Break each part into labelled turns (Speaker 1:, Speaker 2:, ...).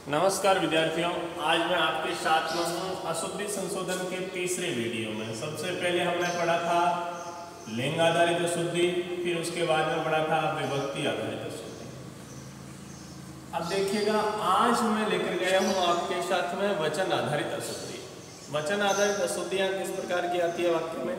Speaker 1: नमस्कार विद्यार्थियों, आज मैं आपके साथ में हूँ अशुद्धि संशोधन के तीसरे वीडियो में। सबसे पहले हमने पढ़ा था लिंग आधारित अशुद्धि, फिर उसके बाद में पढ़ा था विभक्ति आधारित अशुद्धि। अब देखिएगा, आज मैं लेकर गया हूँ आपके साथ में वचन आधारित अशुद्धि। वचन आधारित अशुद्धियाँ किस प्रकार की आती है वाक्य में,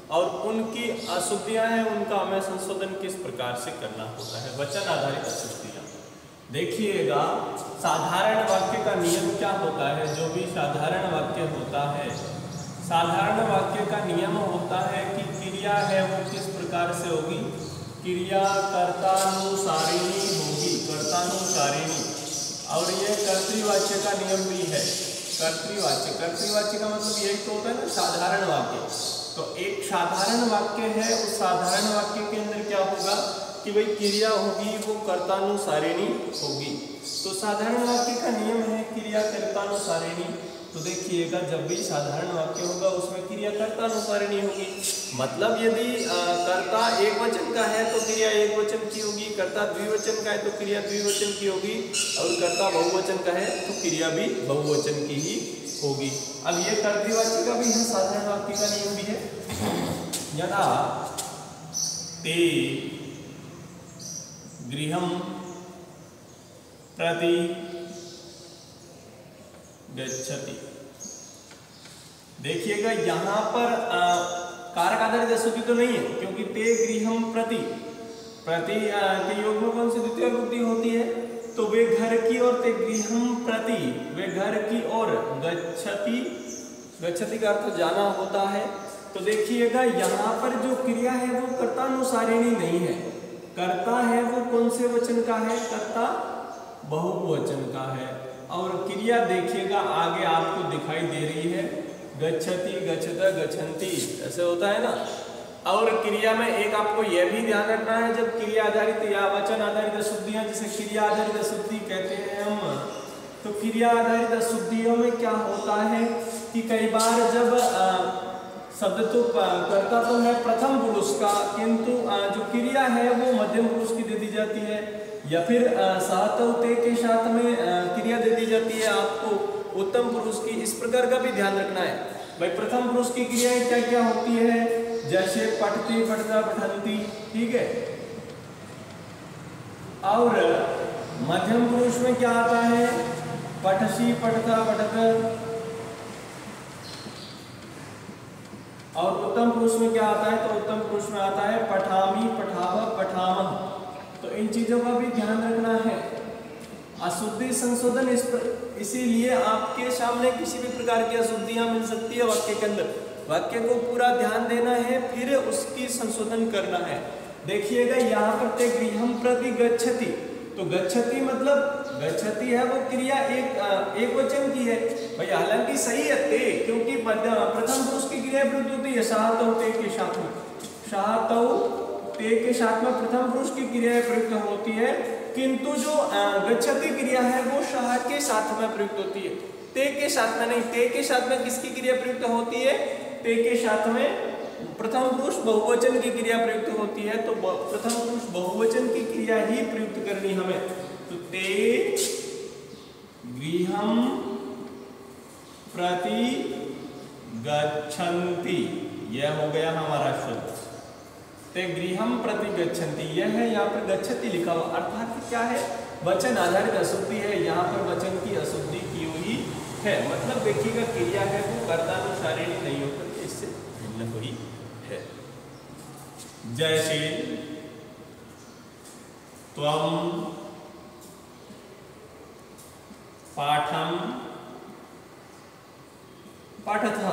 Speaker 1: और उनकी अशुद्धियाँ हैं उनका हमें संशोधन किस प्रकार से करना होता है। वचन आधारित अशुद्धियाँ देखिएगा, साधारण वाक्य का नियम क्या होता है। जो भी साधारण वाक्य होता है, साधारण वाक्य का नियम होता है कि क्रिया है वो किस प्रकार से होगी। क्रिया कर्तानुसारिणी होगी, कर्तानुसारिणी। और ये कर्तृवाच्य का नियम भी है। कर्तृवाच्य का मतलब यही तो होता है ना, साधारण वाक्य। तो एक साधारण वाक्य है, उस साधारण वाक्य के अंदर क्या होगा कि भाई क्रिया होगी वो कर्तानुसारिणी होगी। तो साधारण वाक्य का नियम है क्रिया कर्तानुसारिणी। तो देखिएगा, जब भी साधारण वाक्य होगा उसमें क्रिया कर्तानुसारिणी होगी। मतलब यदि कर्ता एक वचन का है तो क्रिया एक वचन की होगी, कर्ता द्विवचन का है तो क्रिया द्विवचन की होगी, और कर्ता बहुवचन का है तो क्रिया भी बहुवचन की ही होगी। अब ये कर्तृवाच्य का भी है, साधारण वाक्य का नियम भी है। यदा ते गृहं प्रति गच्छति। देखिएगा, यहाँ पर कारक आधारित अशुद्धि तो नहीं है, क्योंकि ते गृहं प्रति के योग में कौन सी द्वितीय विभक्ति होती है, तो वे घर की ओर, ते गृहं प्रति वे घर की ओर, गच्छति का अर्थ जाना होता है। तो देखिएगा, यहाँ पर जो क्रिया है वो कर्तानुसारिणी नहीं है। कर्ता है वो कौन से वचन का है, कर्ता बहुवचन का है। और क्रिया देखिएगा आगे आपको दिखाई दे रही है, गच्छति, गच्छता, गच्छन्ति, ऐसे होता है ना। और क्रिया में एक आपको यह भी ध्यान रखना है, जब क्रिया आधारित या वचन आधारित अशुद्धियां, जिसे क्रिया आधारित अशुद्धि कहते हैं हम, तो क्रिया आधारित अशुद्धियों में क्या होता है कि कई बार जब शब्द तो कर्ता तो है प्रथम पुरुष का, किंतु जो क्रिया है वो मध्यम पुरुष की दे दी जाती है, या फिर सहते के साथ में क्रिया दे दी जाती है आपको उत्तम पुरुष की। इस प्रकार का भी ध्यान रखना है भाई। प्रथम पुरुष की क्रियाएं क्या क्या होती है, जैसे पठते, पठता, पठन्ति, ठीक है। और मध्यम पुरुष में क्या आता है, पठसी, पठता, पठत। और उत्तम पुरुष में क्या आता है, तो उत्तम पुरुष में आता है पठामी, पठावह, पठामह। तो इन चीजों का भी ध्यान रखना है। अशुद्धि संशोधन इसीलिए आपके सामने किसी भी प्रकार की अशुद्धियां मिल सकती है वाक्य के अंदर, वाक्य को पूरा ध्यान देना है, फिर उसकी संशोधन करना है। देखिएगा, यहाँ पर ते गृहं प्रति गच्छति, तो गच्छति मतलब गच्छति है वो क्रिया एक वचन की है भाई। हालांकि सही है ते, क्योंकि प्रथम पुरुष की क्रिया प्रयुक्त होती है सहतौ ते के साथ में, सहतौ ते के साथ में प्रथम पुरुष की क्रिया प्रयुक्त होती है, किंतु जो गच्छति क्रिया है वो सह के साथ में प्रयुक्त होती है, ते के साथ में नहीं। ते के साथ में किसकी क्रिया प्रयुक्त होती है, ते के साथ में प्रथम पुरुष बहुवचन की क्रिया प्रयुक्त होती है। तो प्रथम पुरुष बहुवचन की क्रिया ही प्रयुक्त करनी हमें। तो ते गृहं प्रति गच्छन्ति, यह हो गया हमारा शब्द। ते गृहं प्रति गच्छन्ति, यह है यहाँ पर गच्छति लिखा हुआ, अर्थात क्या है, वचन आधारित अशुद्धि है। यहाँ पर वचन की अशुद्धि की हुई है। मतलब देखिएगा, क्रिया है वो कर्तानुसारिणी नहीं होकर के इससे भिन्न हुई है। जैसे त्वं पाठं पठतः।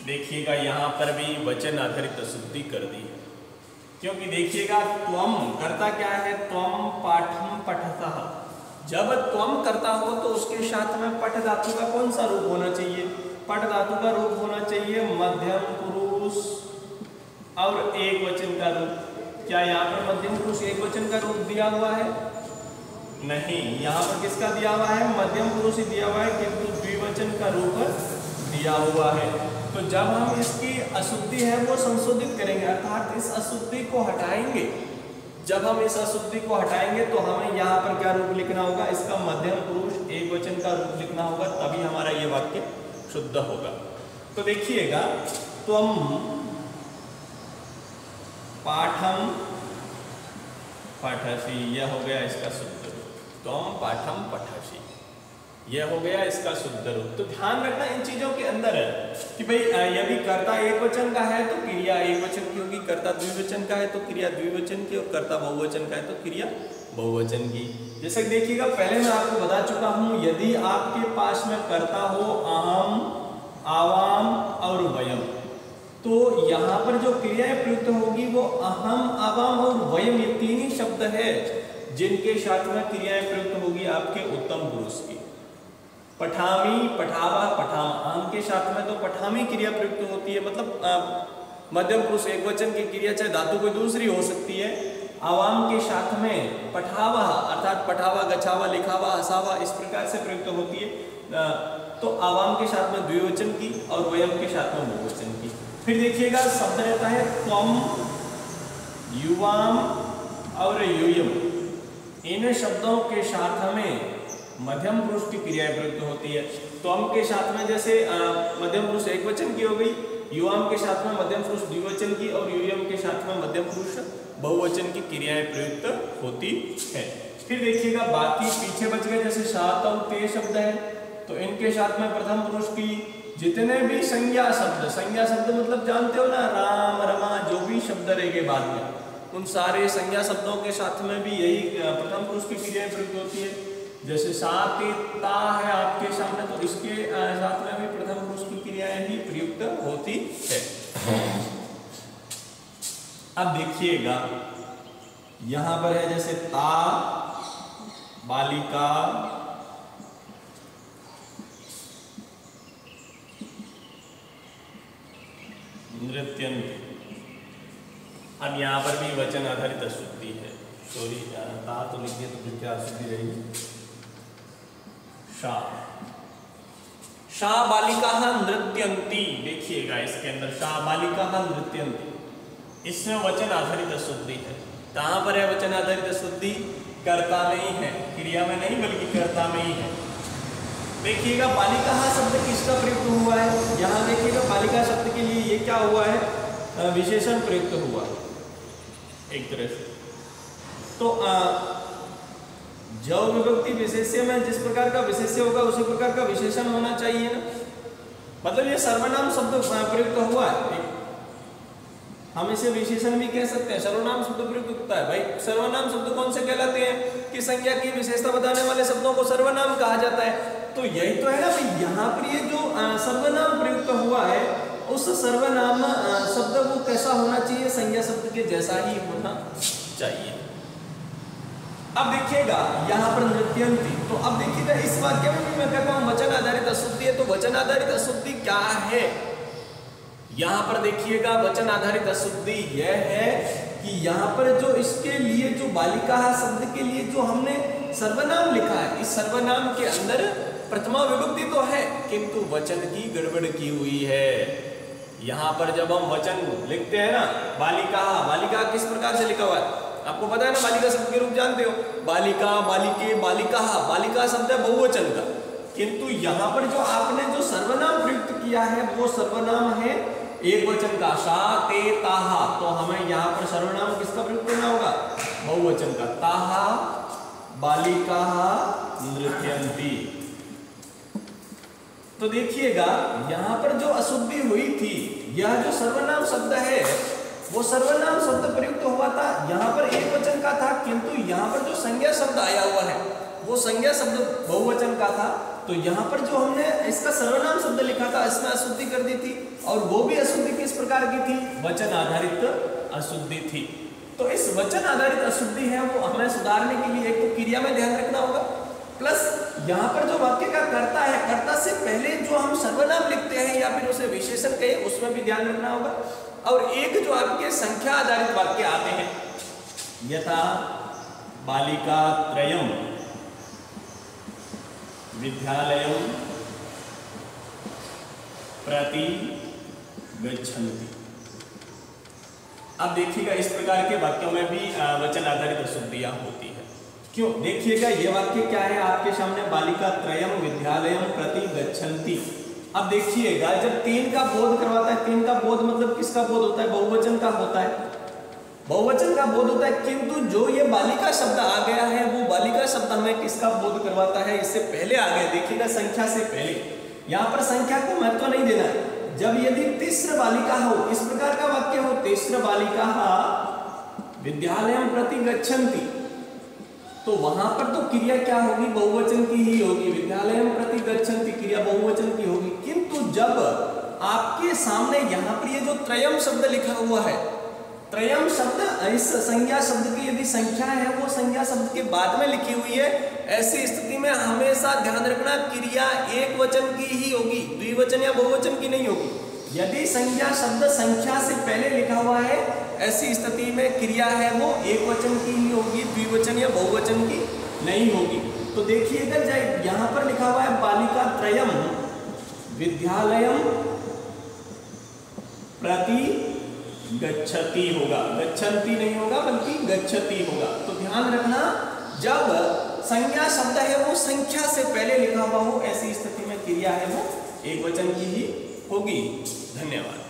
Speaker 1: देखिएगा, यहाँ पर भी वचन आधारित अशुद्धि कर दी है, क्योंकि देखिएगा त्वं कर्ता क्या है, त्वं पाठं पठतः। जब त्वं करता हो तो उसके साथ में पठ धातु का कौन सा रूप होना चाहिए, पठ धातु का रूप होना चाहिए मध्यम पुरुष और एक वचन का रूप। क्या यहाँ पर मध्यम पुरुष एक वचन का रूप दिया हुआ है? नहीं, यहाँ पर किसका दिया हुआ है, मध्यम पुरुष ही दिया हुआ है, किंतु द्विवचन का रूप दिया हुआ है। तो जब हम इसकी अशुद्धि है वो संशोधित करेंगे, अर्थात इस अशुद्धि को हटाएंगे,
Speaker 2: जब हम इस अशुद्धि को हटाएंगे तो हमें यहाँ पर क्या रूप लिखना होगा, इसका मध्यम पुरुष एक वचन का रूप लिखना होगा, तभी हमारा ये वाक्य शुद्ध होगा। तो देखिएगा, त्वम पाठम पठसि, यह हो गया इसका शुद्ध रूप। त्वम पाठम पठसि, यह हो गया इसका शुद्ध रूप। तो ध्यान रखना इन चीजों के अंदर है कि भाई यदि कर्ता एक वचन का है तो क्रिया एक वचन की होगी, कर्ता द्विवचन का है तो क्रिया द्विवचन की, और कर्ता बहुवचन का है तो क्रिया बहुवचन की। जैसे देखिएगा, पहले मैं आपको बता चुका हूं, यदि आपके पास में कर्ता हो अहम, आवाम और वयम, तो यहाँ पर जो क्रियाएं प्रयुक्त होगी वो अहम, आवाम और वयम, ये तीन ही शब्द है जिनके साथ में क्रियाएं प्रयुक्त होगी आपके उत्तम पुरुष की। पठामी, पठावा, पठाम, आम के साथ में तो पठामी क्रिया प्रयुक्त होती है, मतलब मध्यम पुरुष एक वचन की क्रिया, चाहे धातु कोई दूसरी हो सकती है। आवाम के साथ में पठावा अर्थात पठावा, गछावा, लिखावा, हसावा इस प्रकार से प्रयुक्त होती है। तो आवाम के साथ में द्विवचन की और वयम के साथ में बहुवचन की। फिर देखिएगा, शब्द रहता है त्वम, युवाम और यूयम, इन शब्दों के साथ हमें मध्यम पुरुष की क्रियाएं प्रयुक्त होती है। त्वम के साथ में जैसे मध्यम पुरुष एक वचन की हो गई, युवाम के साथ में मध्यम पुरुष द्विवचन की, और यूयम के साथ में मध्यम पुरुष बहुवचन की क्रियाएं प्रयुक्त होती है। फिर देखिएगा, बाकी पीछे बच गए, जैसे सात और ते शब्द है, तो इनके साथ में प्रथम पुरुष की जितने भी संज्ञा शब्द मतलब जानते हो ना, राम, रमा, जो भी शब्द रहेंगे बाद में, उन सारे संज्ञा शब्दों के साथ में भी यही प्रथम पुरुष की क्रियाएं प्रयुक्त होती है। जैसे सातिता है आपके सामने, तो इसके साथ में भी प्रथम पुरुष की क्रियाएं ही प्रयुक्त होती है। अब देखिएगा, यहां पर है जैसे ता, बालिका, नृत्यंती। अब यहाँ पर भी वचन आधारित अशुद्धि है, सॉरी ता तो लिखिए तो फिर क्या अशुद्धि रहेगी। शा बालिका नृत्यंती, देखिएगा इसके अंदर शा बालिका नृत्यंती, इसमें वचन आधारित अशुद्धि है। कहाँ पर है वचन आधारित अशुद्धि? कर्ता में ही है, क्रिया में नहीं बल्कि कर्ता में ही है। देखिएगा, बालिका शब्द किसका प्रयुक्त हुआ है? यहाँ देखिएगा, बालिका शब्द के लिए ये क्या हुआ है? विशेषण प्रयुक्त हुआ एक तरह से। तो जव विभक्ति विशेष्य में जिस प्रकार का विशेष्य होगा उसी प्रकार का विशेषण होना चाहिए ना। मतलब ये सर्वनाम शब्द प्रयुक्त हुआ है, हम इसे विशेषण भी कह सकते हैं। सर्वनाम शब्द प्रयुक्त होता है। भाई सर्वनाम शब्द कौन से कहलाते हैं? कि संज्ञा की विशेषता बताने वाले शब्दों को सर्वनाम कहा जाता है। तो यही तो है ना भाई, यहाँ पर ये जो सर्वनाम प्रयुक्त हुआ है उस सर्वनाम शब्द वो कैसा होना चाहिए? संज्ञा शब्द के जैसा ही होना चाहिए। अब देखिएगा यहाँ पर नृत्यंती, तो अब देखिएगा इस वाक्य में भी मैं कहता हूँ वचन आधारित अशुद्धि है। तो वचन आधारित अशुद्धि क्या है? यहाँ पर देखिएगा, वचन आधारित अशुद्धि यह है कि यहाँ पर जो इसके लिए जो बालिका शब्द के लिए जो हमने सर्वनाम लिखा है, इस सर्वनाम के अंदर प्रथमा विभक्ति तो है किंतु वचन की गड़बड़ की हुई है। यहाँ पर जब हम वचन लिखते हैं ना, बालिका, बालिका किस प्रकार से लिखा हुआ है आपको पता है ना? बालिका शब्द के रूप जानते हो, बालिका, बालिके, बालिका। बालिका शब्द है बहुवचन का, किंतु यहाँ पर जो आपने जो सर्वनाम प्रयुक्त किया है वो सर्वनाम है एक वचन का, सा ते ताहा। तो हमें यहाँ पर सर्वनाम किसका प्रयोग करना होगा? बहुवचन का। ताहा बालिका नृत्यंती। तो देखिएगा यहाँ पर जो अशुद्धि हुई थी, यह जो सर्वनाम शब्द है वो सर्वनाम शब्द प्रयुक्त हुआ था, यहाँ पर एक वचन का था, किंतु यहाँ पर जो संज्ञा शब्द आया हुआ है वो संज्ञा शब्द बहुवचन का था। तो यहाँ पर जो हमने इसका सर्वनाम शब्द लिखा था इसमें अशुद्धि कर दी थी, और वो भी अशुद्धि किस प्रकार की थी? वचन आधारित अशुद्धि थी। तो इस वचन आधारित अशुद्धि है वो हमें सुधारने के लिए एक तो क्रिया में ध्यान रखना होगा, प्लस यहाँ पर जो वाक्य का कर्ता है, कर्ता से पहले जो हम सर्वनाम लिखते हैं या फिर उसे विशेषण कहे उसमें भी ध्यान रखना होगा। और एक जो आपके संख्या आधारित वाक्य आते हैं, यथा बालिका त्रयम विद्यालयम प्रति गच्छन्ति।
Speaker 1: अब देखिएगा इस प्रकार के वाक्यों में भी वचन आधारित अशुद्धियां होती है। क्यों? देखिएगा ये वाक्य क्या है आपके सामने, बालिका त्रयम विद्यालयम प्रति गच्छन्ति। अब देखिएगा जब तीन का बोध करवाता है, तीन का बोध मतलब किसका बोध होता है? बहुवचन का होता है, बहुवचन का बोध होता है। किंतु जो ये बालिका शब्द आ गया है वो बालिका शब्द हमें किसका बोध करवाता है? इससे पहले आ गया, देखिएगा संख्या से पहले। यहाँ पर संख्या को महत्व नहीं देना है। जब यदि तिस्र बालिका हो, इस प्रकार का वाक्य हो, तिस्र बालिका विद्यालयम प्रति गच्छन्ति, तो वहां पर तो क्रिया क्या होगी? बहुवचन की ही होगी। विद्यालयम प्रति गच्छन्ति क्रिया बहुवचन की होगी। किंतु जब आपके सामने यहाँ पर ये जो त्रयम शब्द लिखा हुआ है, त्रयम शब्द इस संज्ञा शब्द की यदि संख्या है वो संज्ञा शब्द के बाद में लिखी हुई है, ऐसी स्थिति में हमेशा ध्यान रखना क्रिया एक वचन की ही होगी, द्विवचन या बहुवचन की नहीं होगी। यदि संज्ञा शब्द संख्या से पहले लिखा हुआ है, ऐसी स्थिति में क्रिया है वो एक वचन की ही होगी, द्विवचन या बहुवचन की नहीं होगी। तो देखिएगा यहाँ पर लिखा हुआ है बालिका त्रयम विद्यालयम प्रति गच्छति होगा, गच्छन्ति नहीं होगा बल्कि गच्छति होगा। तो ध्यान रखना जब संज्ञा शब्द है वो संख्या से पहले लिखा हुआ हो, ऐसी स्थिति में क्रिया है वो एक वचन की ही होगी। धन्यवाद।